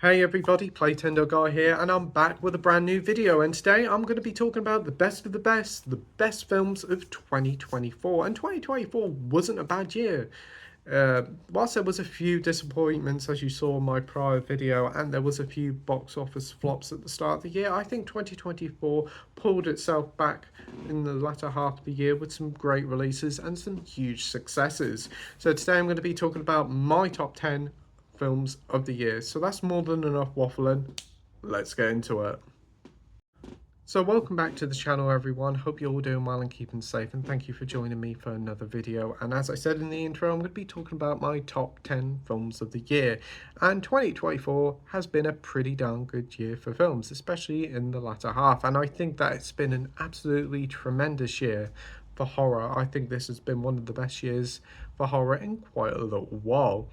Hey everybody, Playtendoguy here, and I'm back with a brand new video. And today I'm going to be talking about the best of the best films of 2024. And 2024 wasn't a bad year. Whilst there was a few disappointments, as you saw in my prior video, and there was a few box office flops at the start of the year, I think 2024 pulled itself back in the latter half of the year with some great releases and some huge successes. So today I'm going to be talking about my top 10 films of the year. So that's more than enough waffling. Let's get into it. So welcome back to the channel everyone, hope you're all doing well and keeping safe, and thank you for joining me for another video. And as I said in the intro, I'm going to be talking about my top 10 films of the year. And 2024 has been a pretty darn good year for films, especially in the latter half, and I think that it's been an absolutely tremendous year for horror. I think this has been one of the best years for horror in quite a little while.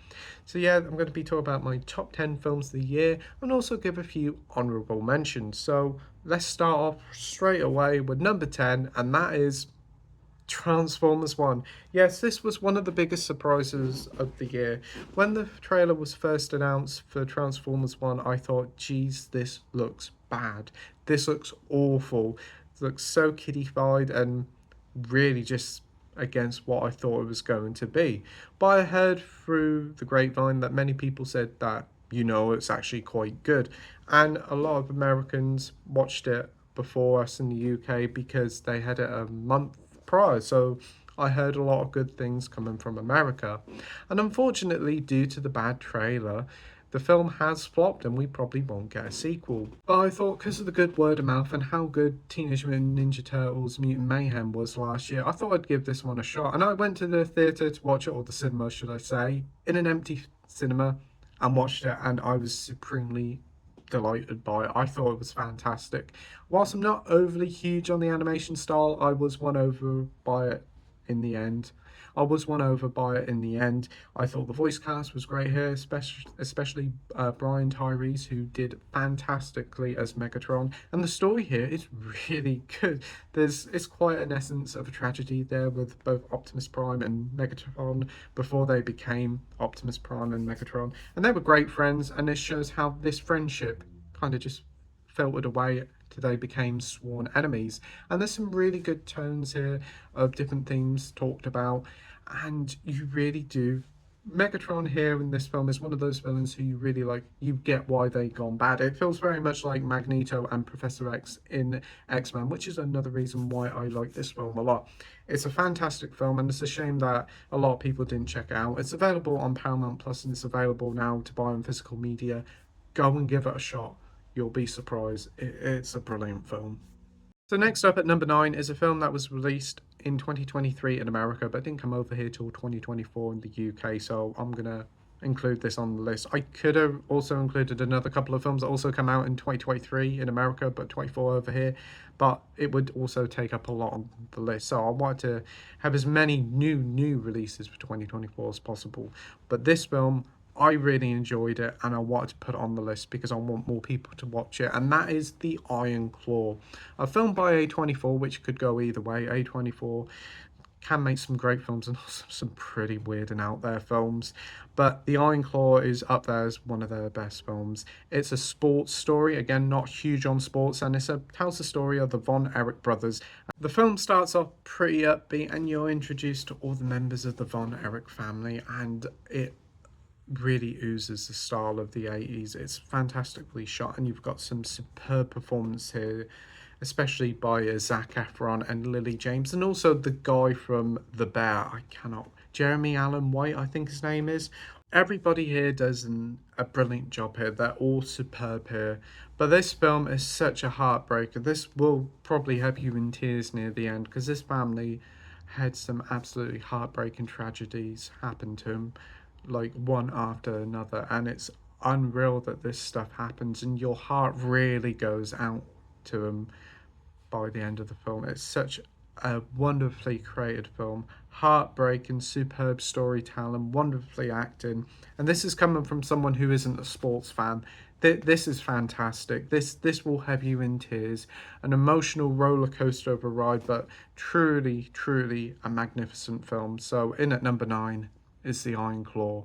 So yeah, I'm going to be talking about my top 10 films of the year and also give a few honourable mentions. So let's start off straight away with number 10, and that is Transformers 1. Yes, this was one of the biggest surprises of the year. When the trailer was first announced for Transformers 1, I thought, geez, this looks bad. This looks awful. It looks so kiddified and really just against what I thought it was going to be. But I heard through the grapevine that many people said that, it's actually quite good. And a lot of Americans watched it before us in the UK because they had it a month prior. So I heard a lot of good things coming from America. And unfortunately, due to the bad trailer, the film has flopped and we probably won't get a sequel. But I thought because of the good word of mouth and how good Teenage Mutant Ninja Turtles Mutant Mayhem was last year, I thought I'd give this one a shot. And I went to the theatre to watch it, or the cinema should I say, in an empty cinema, and watched it, and I was supremely delighted by it. I thought it was fantastic. Whilst I'm not overly huge on the animation style, I was won over by it in the end. I was won over by it in the end. I thought the voice cast was great here, especially Brian Tyrese, who did fantastically as Megatron. And the story here is really good. It's quite an essence of a tragedy there with both Optimus Prime and Megatron before they became Optimus Prime and Megatron. And they were great friends, and this shows how this friendship kind of just filtered away till they became sworn enemies. And there's some really good tones here of different themes talked about, and you really do. Megatron here in this film is one of those villains who you really like. You get why they gone bad. It feels very much like Magneto and Professor X in X-Men, which is another reason why I like this film a lot. It's a fantastic film, and it's a shame that a lot of people didn't check it out. It's available on Paramount Plus, and it's available now to buy on physical media. Go and give it a shot. You'll be surprised. It's a brilliant film. So next up at number 9 is a film that was released in 2023 in America, but didn't come over here till 2024 in the UK, so I'm going to include this on the list. I could have also included another couple of films that also come out in 2023 in America, but 24 over here, but it would also take up a lot on the list. So I wanted to have as many new releases for 2024 as possible. But this film, I really enjoyed it, and I wanted to put it on the list because I want more people to watch it, and that is The Iron Claw, a film by A24, which could go either way. A24 can make some great films and also some pretty weird and out there films, but The Iron Claw is up there as one of their best films. It's a sports story, again, not huge on sports, and tells the story of the Von Erich brothers. The film starts off pretty upbeat, and you're introduced to all the members of the Von Erich family, and it really oozes the style of the 80s. It's fantastically shot, and you've got some superb performance here, especially by Zac Efron and Lily James, and also the guy from The Bear. Jeremy Allen White, I think his name is. Everybody here does a brilliant job here. They're all superb here. But this film is such a heartbreaker. This will probably have you in tears near the end, because this family had some absolutely heartbreaking tragedies happen to them, like one after another, and it's unreal that this stuff happens, and your heart really goes out to them by the end of the film. It's such a wonderfully created film, heartbreaking, superb storytelling, wonderfully acting, and this is coming from someone who isn't a sports fan. This is fantastic. This will have you in tears. An emotional roller coaster of a ride, but truly a magnificent film. So in at number 9 is The Iron Claw.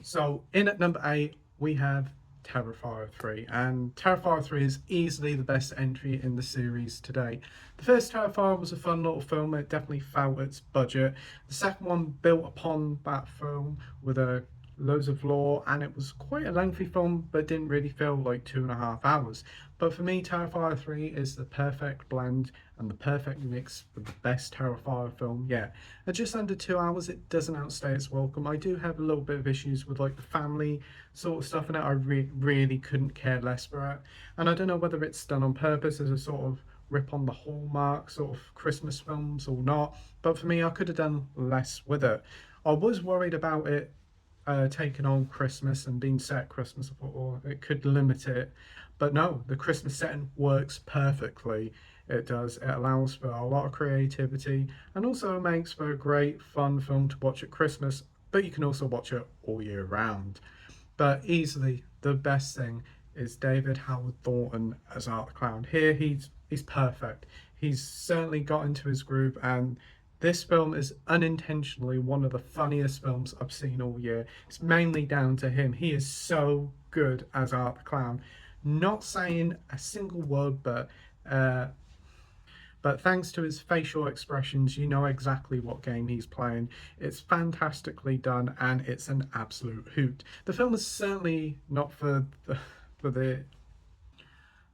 So in at number 8, we have Terrifier 3, and Terrifier 3 is easily the best entry in the series to date. The first Terrifier was a fun little film, it definitely felt its budget. The second one built upon that film with loads of lore, and it was quite a lengthy film, but didn't really feel like 2.5 hours. But for me, Terrifier 3 is the perfect blend and the perfect mix for the best Terrifier film yet. At just under 2 hours, it doesn't outstay its welcome. I do have a little bit of issues with like the family sort of stuff in it. I really couldn't care less for it, and I don't know whether it's done on purpose as a sort of rip on the Hallmark sort of Christmas films or not. But for me, I could have done less with it. I was worried about it taking on Christmas and being set at Christmas. I thought, oh, it could limit it. But no, the Christmas setting works perfectly. It does. It allows for a lot of creativity and also makes for a great, fun film to watch at Christmas, but you can also watch it all year round. But easily the best thing is David Howard Thornton as Art the Clown. Here he's perfect. He's certainly got into his groove, and this film is unintentionally one of the funniest films I've seen all year. It's mainly down to him. He is so good as Art the Clown. Not saying a single word, uh, but thanks to his facial expressions, you know exactly what game he's playing. It's fantastically done, and it's an absolute hoot. The film is certainly not for the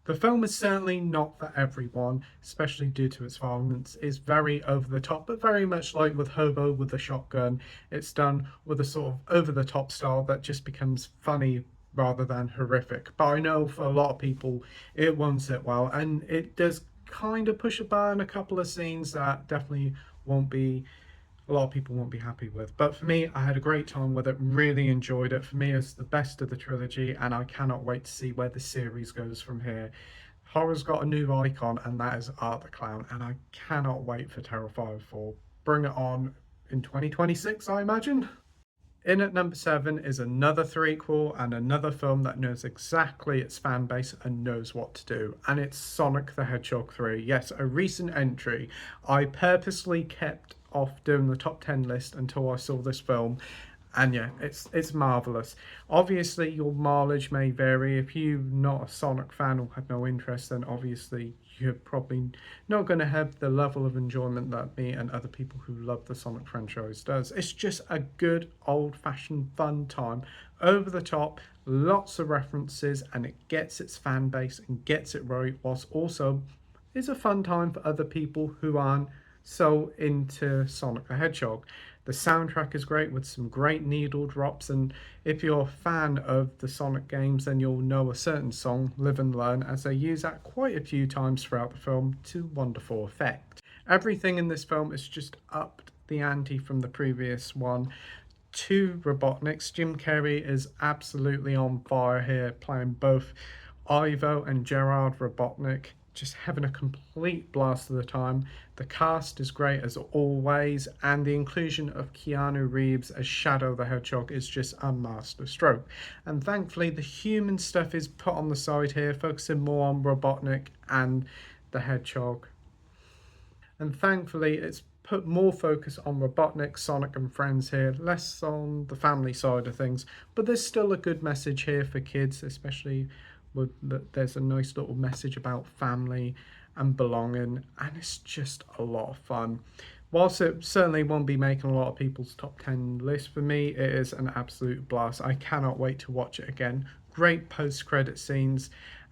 the film is certainly not for everyone, especially due to its violence. It's very over the top, but very much like with Hobo with the shotgun, it's done with a sort of over the top style that just becomes funny rather than horrific. But I know for a lot of people, it won't sit well, and it does kind of push a bar in a couple of scenes that definitely won't be a lot of people won't be happy with. But for me, I had a great time with it, really enjoyed it. For me, it's the best of the trilogy, and I cannot wait to see where the series goes from here. Horror's got a new icon, and that is Art the Clown, and I cannot wait for Terrifier 4. Bring it on in 2026, I imagine. In at number 7 is another threequel and another film that knows exactly its fan base and knows what to do. And it's Sonic the Hedgehog 3. Yes, a recent entry. I purposely kept off doing the top 10 list until I saw this film. And yeah, it's marvelous. Obviously, your mileage may vary. If you're not a Sonic fan or have no interest, then obviously you're probably not going to have the level of enjoyment that me and other people who love the Sonic franchise does. It's just a good old-fashioned fun time, over the top, lots of references, and it gets its fan base and gets it right, whilst also is a fun time for other people who aren't so into Sonic the Hedgehog. The soundtrack is great with some great needle drops, and if you're a fan of the Sonic games, then you'll know a certain song, Live and Learn, as they use that quite a few times throughout the film to wonderful effect. Everything in this film is just upped the ante from the previous one. Two Robotniks. Jim Carrey is absolutely on fire here, playing both Ivo and Gerard Robotnik, just having a complete blast of the time. The cast is great as always, and the inclusion of Keanu Reeves as Shadow the Hedgehog is just a masterstroke. And thankfully, the human stuff is put on the side here, focusing more on Robotnik and the Hedgehog. And thankfully, it's put more focus on Robotnik, Sonic, and friends here, less on the family side of things. But there's still a good message here for kids, especially with there's a nice little message about family and belonging, and it's just a lot of fun. Whilst it certainly won't be making a lot of people's top 10 list, for me, it is an absolute blast. I cannot wait to watch it again. Great post-credit scenes,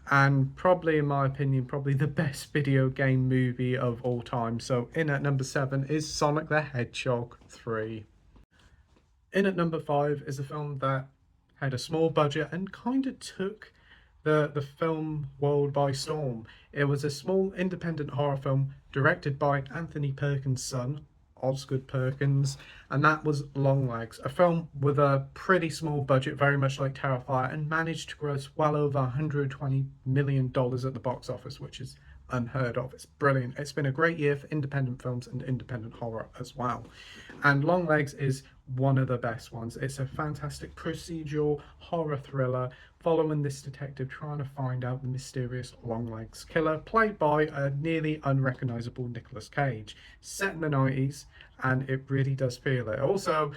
and probably, in my opinion, probably the best video game movie of all time. So in at number 7 is Sonic the Hedgehog 3. In at number 5 is a film that had a small budget and kind of took the film world by storm. It was a small independent horror film directed by Anthony Perkins' son, Osgood Perkins, and that was Longlegs, a film with a pretty small budget, very much like Terrifier, and managed to gross well over $120 million at the box office, which is unheard of. It's brilliant. It's been a great year for independent films and independent horror as well. And Longlegs is one of the best ones. It's a fantastic procedural horror thriller following this detective trying to find out the mysterious Longlegs killer, played by a nearly unrecognizable Nicolas Cage. Set in the 90s, and it really does feel it. Also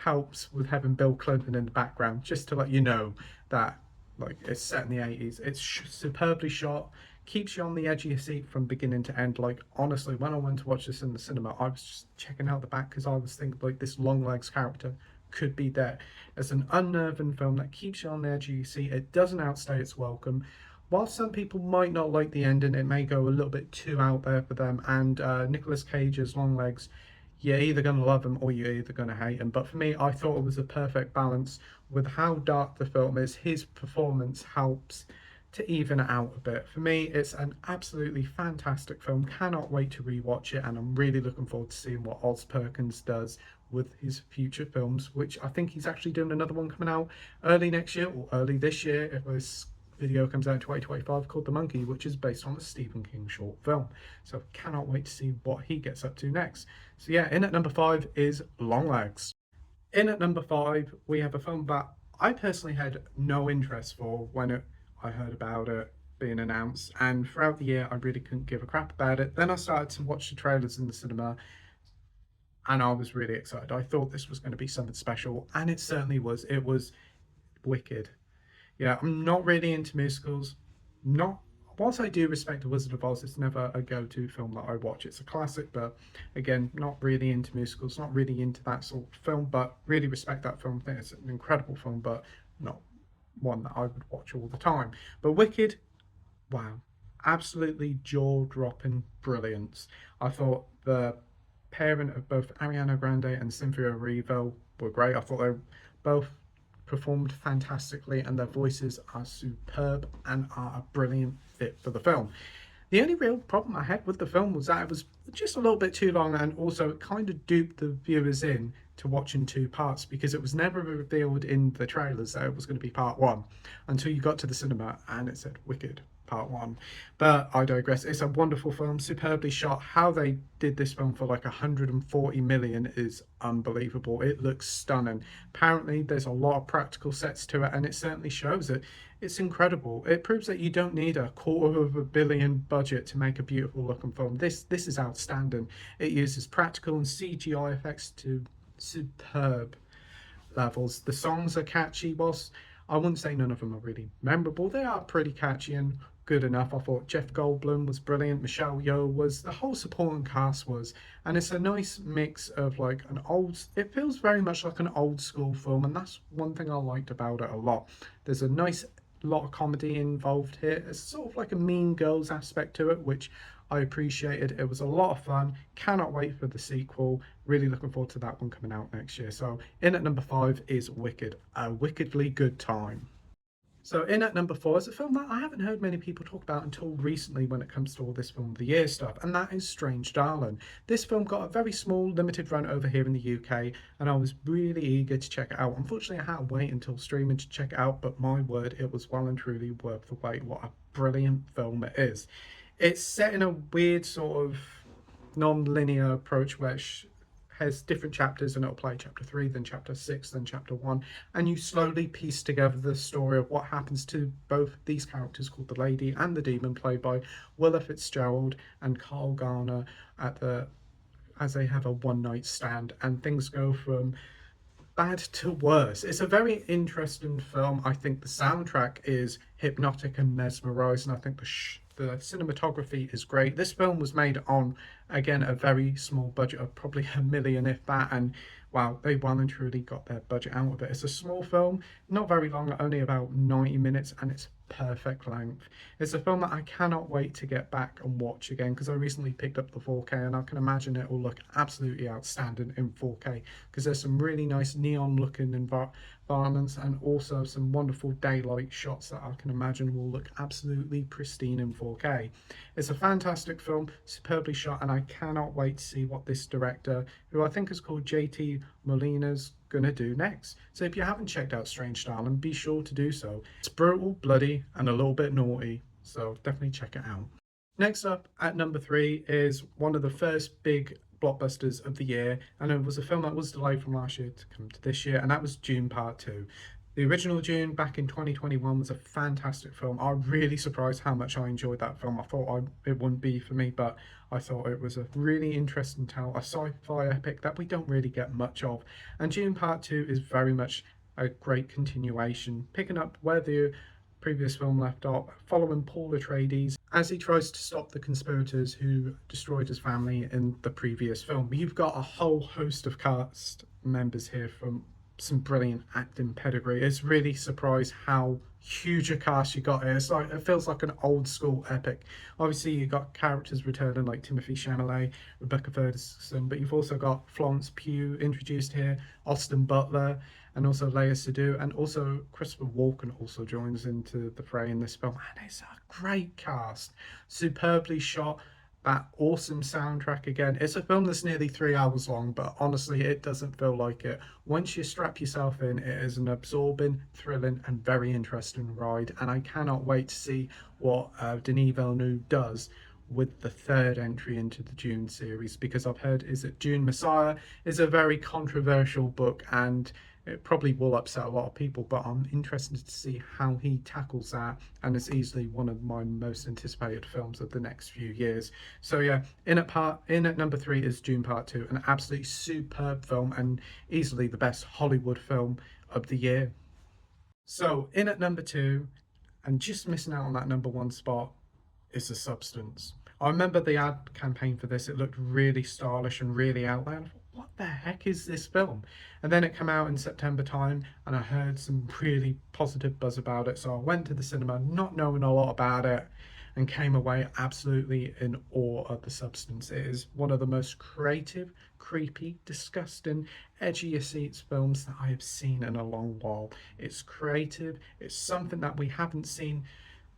helps with having Bill Clinton in the background, just to let you know that like it's set in the 80s. It's superbly shot, keeps you on the edge of your seat from beginning to end. Like honestly, when I went to watch this in the cinema, I was just checking out the back because I was thinking like this Longlegs character could be there. It's an unnerving film that keeps you on the edge of your seat. It doesn't outstay its welcome. While some people might not like the ending, it may go a little bit too out there for them. And Nicolas Cage's Longlegs, you're either going to love him or you're either going to hate him. But for me, I thought it was a perfect balance with how dark the film is. His performance helps to even it out a bit. For me, it's an absolutely fantastic film. Cannot wait to rewatch it, and I'm really looking forward to seeing what Oz Perkins does with his future films, which I think he's actually doing another one coming out early next year or early this year if this video comes out in 2025, called The Monkey, which is based on a Stephen King short film. So cannot wait to see what he gets up to next. So yeah, in at number 5 is Longlegs. In at number 5, we have a film that I personally had no interest for when I heard about it being announced, and throughout the year I really couldn't give a crap about it. Then I started to watch the trailers in the cinema, and I was really excited. I thought this was going to be something special, and it certainly was. It was Wicked. Yeah, I'm not really into musicals. Not whilst I do respect The Wizard of Oz, it's never a go-to film that I watch. It's a classic, but again, not really into musicals, not really into that sort of film, but really respect that film. I think it's an incredible film, but not one that I would watch all the time. But Wicked, wow, absolutely jaw-dropping brilliance. I thought the pairing of both Ariana Grande and Cynthia Erivo were great. I thought they both performed fantastically, and their voices are superb and are a brilliant fit for the film. The only real problem I had with the film was that it was just a little bit too long, and also it kind of duped the viewers in to watch in two parts, because it was never revealed in the trailers that it was going to be part one until you got to the cinema and it said Wicked Part 1. But I digress. It's a wonderful film, superbly shot. How they did this film for like 140 million is unbelievable. It looks stunning. Apparently there's a lot of practical sets to it, and it certainly shows it. It's incredible. It proves that you don't need a $250 million budget to make a beautiful looking film. This is outstanding. It uses practical and CGI effects to superb levels. The songs are catchy, whilst I wouldn't say none of them are really memorable. They are pretty catchy and good enough. I thought Jeff Goldblum was brilliant, Michelle Yeoh was, the whole supporting cast was, and it's a nice mix of like an old, it feels very much like an old school film, and that's one thing I liked about it a lot. There's a nice lot of comedy involved here. It's sort of like a Mean Girls aspect to it, which I appreciated. It was a lot of fun. Cannot wait for the sequel. Really looking forward to that one coming out next year. So in at number 5 is Wicked, a wickedly good time. So in at number 4 is a film that I haven't heard many people talk about until recently when it comes to all this film of the year stuff, and that is Strange Darling. This film got a very small limited run over here in the UK, and I was really eager to check it out. Unfortunately, I had to wait until streaming to check it out, but my word, it was well and truly worth the wait. What a brilliant film it is. It's set in a weird sort of non-linear approach where has different chapters, and it'll play chapter 3, then chapter 6, then chapter 1, and you slowly piece together the story of what happens to both these characters called the Lady and the Demon, played by Willa Fitzgerald and Carl Garner, as they have a one night stand, and things go from bad to worse. It's a very interesting film. I think the soundtrack is hypnotic and mesmerizing. I think the cinematography is great. This film was made on, again, a very small budget of probably $1 million, if that, and wow, they well and truly got their budget out of it. It's a small film, not very long, only about 90 minutes, and it's perfect length. It's a film that I cannot wait to get back and watch again, because I recently picked up the 4K, and I can imagine it will look absolutely outstanding in 4K, because there's some really nice neon looking environments, and also some wonderful daylight shots that I can imagine will look absolutely pristine in 4K. It's a fantastic film, superbly shot, and I cannot wait to see what this director, who I think is called JT Molina's, gonna do next. So if you haven't checked out Strange Darling, be sure to do so. It's brutal, bloody, and a little bit naughty, so definitely check it out. Next up at number 3 is one of the first big blockbusters of the year, and it was a film that was delayed from last year to come to this year, and that was Dune Part 2. The original Dune back in 2021 was a fantastic film. I'm really surprised how much I enjoyed that film. I thought it wouldn't be for me, but I thought it was a really interesting tale, a sci-fi epic that we don't really get much of. And Dune Part 2 is very much a great continuation, picking up where the previous film left off, following Paul Atreides as he tries to stop the conspirators who destroyed his family in the previous film. You've got a whole host of cast members here from some brilliant acting pedigree. It's really surprised how huge a cast you got here. It's like it feels like an old school epic. Obviously, you got characters returning like Timothy Chalamet, Rebecca Ferguson, but you've also got Florence Pugh introduced here, Austin Butler, and also Leia Sadu, and also Christopher Walken also joins into the fray in this film. And it's a great cast, superbly shot, that awesome soundtrack again. It's a film that's nearly 3 hours long, but honestly, it doesn't feel like it. Once you strap yourself in, it is an absorbing, thrilling, and very interesting ride. And I cannot wait to see what Denis Villeneuve does with the third entry into the Dune series, because I've heard is that Dune Messiah is a very controversial book and it probably will upset a lot of people, but I'm interested to see how he tackles that, and it's easily one of my most anticipated films of the next few years. So yeah, in at number three is Dune Part Two, an absolutely superb film and easily the best Hollywood film of the year. So in at number two, and just missing out on that number one spot, is The Substance. I remember the ad campaign for this. It looked really stylish and really out there. I thought, what the heck is this film? And then it came out in September time, and I heard some really positive buzz about it. So I went to the cinema, not knowing a lot about it, and came away absolutely in awe of The Substance. It is one of the most creative, creepy, disgusting, edgy your seats films that I have seen in a long while. It's creative. It's something that we haven't seen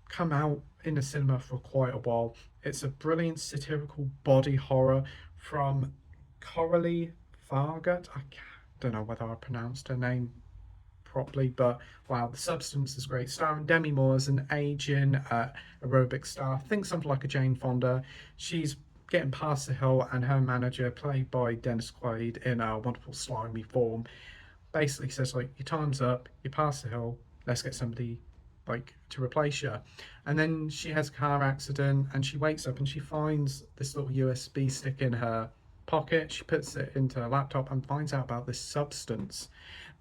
come out in the cinema for quite a while. It's a brilliant satirical body horror from Coralie Fargut. I don't know whether I pronounced her name properly, but wow, The Substance is great. Starring Demi Moore as an aging aerobic star. Think something like a Jane Fonda. She's getting past the hill, and her manager, played by Dennis Quaid in a wonderful slimy form, basically says like, your time's up, you passed the hill, let's get somebody like to replace you. And then she has a car accident and she wakes up and she finds this little USB stick in her pocket. She puts it into her laptop and finds out about this substance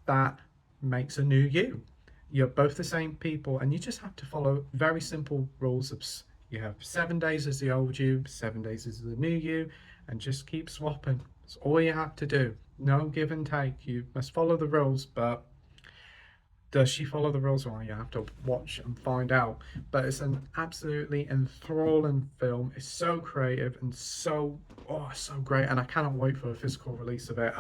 that makes a new you. You're both the same people, and you just have to follow very simple rules of you have 7 days as the old you, 7 days as the new you, and just keep swapping. That's all you have to do. No give and take. You must follow the rules, but does she follow the rules? Well, you have to watch and find out. But it's an absolutely enthralling film. It's so creative and so great, and I cannot wait for a physical release of it.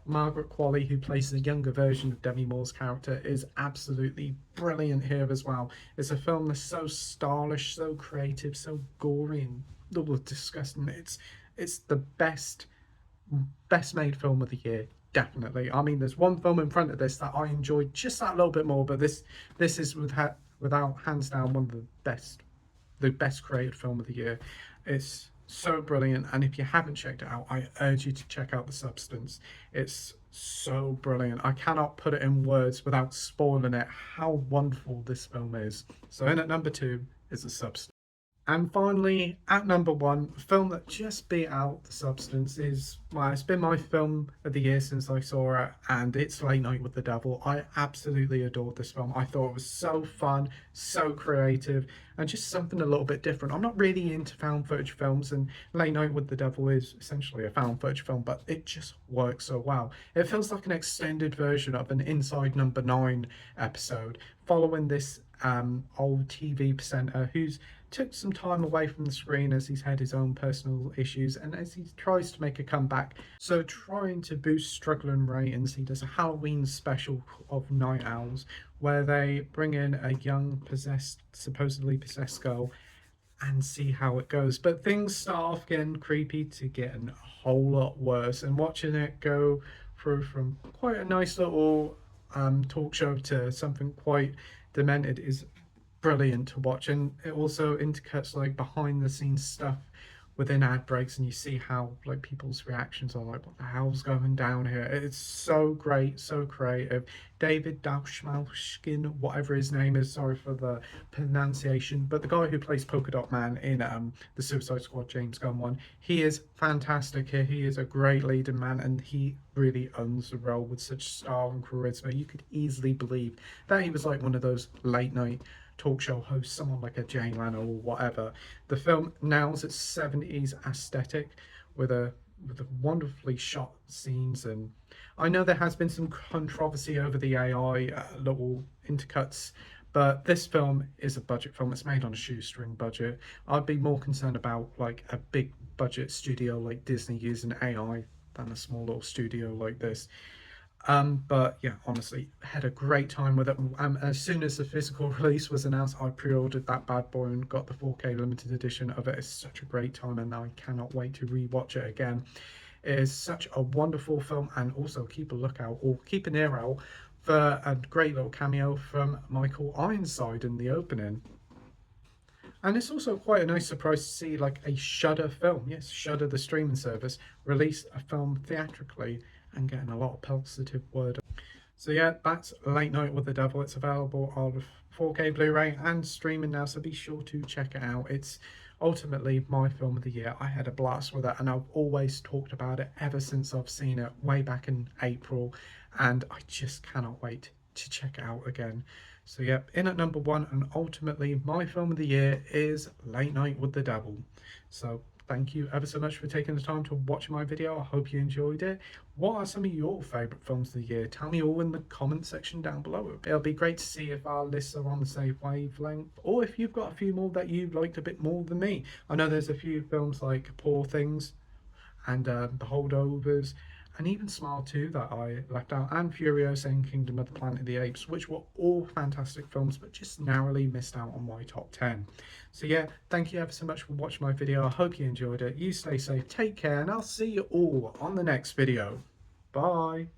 Margaret Qualley, who plays the younger version of Demi Moore's character, is absolutely brilliant here as well. It's a film that's so stylish, so creative, so gory and disgusting. It's the best made film of the year, definitely. I mean, there's one film in front of this that I enjoyed just that little bit more, but this is without hands down one of the best created film of the year. It's so brilliant, and if you haven't checked it out, I urge you to check out The Substance. It's so brilliant. I cannot put it in words without spoiling it how wonderful this film is. So in at number two is The Substance. And finally, at number one, a film that just beat out The Substance is, well, it's been my film of the year since I saw it, and it's Late Night with the Devil. I absolutely adored this film. I thought it was so fun, so creative, and just something a little bit different. I'm not really into found footage films, and Late Night with the Devil is essentially a found footage film, but it just works so well. It feels like an extended version of an Inside Number 9 episode, following this old TV presenter who's took some time away from the screen as he's had his own personal issues and as he tries to make a comeback. So trying to boost struggling ratings, he does a Halloween special of Night Owls where they bring in a young supposedly possessed girl and see how it goes. But things start off getting creepy to getting a whole lot worse, and watching it go through from quite a nice little talk show to something quite demented is brilliant to watch. And it also intercuts like behind the scenes stuff within ad breaks, and you see how like people's reactions are like, what the hell's going down here? It's so great, so creative. David Dashmalshkin, whatever his name is, sorry for the pronunciation, but the guy who plays Polka Dot Man in the Suicide Squad James Gunn one, he is fantastic here. He is a great leading man, and he really owns the role with such style and charisma. You could easily believe that he was like one of those late night talk show host, someone like a Jay Leno or whatever. The film nails its 70s aesthetic with a wonderfully shot scenes, and I know there has been some controversy over the AI little intercuts, but this film is a budget film. It's made on a shoestring budget. I'd be more concerned about like a big budget studio like Disney using AI than a small little studio like this. But yeah, honestly, had a great time with it. As soon as the physical release was announced, I pre-ordered that bad boy and got the 4K limited edition of it. It's such a great time, and I cannot wait to rewatch it again. It is such a wonderful film, and also keep a lookout or keep an ear out for a great little cameo from Michael Ironside in the opening. And it's also quite a nice surprise to see like a Shudder film, yes, Shudder, the streaming service, release a film theatrically and getting a lot of positive word. So yeah, that's Late Night with the Devil. It's available on 4K Blu-ray and streaming now, so be sure to check it out. It's ultimately my film of the year. I had a blast with it, and I've always talked about it ever since I've seen it way back in April, and I just cannot wait to check it out again. So yeah, in at number one, and ultimately my film of the year is Late Night with the Devil. So thank you ever so much for taking the time to watch my video. I hope you enjoyed it. What are some of your favourite films of the year? Tell me all in the comment section down below. It'll be great to see if our lists are on the same wavelength, or if you've got a few more that you liked a bit more than me. I know there's a few films like Poor Things and The Holdovers, and even Smile 2 that I left out, and Furiosa and Kingdom of the Planet of the Apes, which were all fantastic films, but just narrowly missed out on my top 10. So yeah, thank you ever so much for watching my video. I hope you enjoyed it. You stay safe, take care, and I'll see you all on the next video. Bye.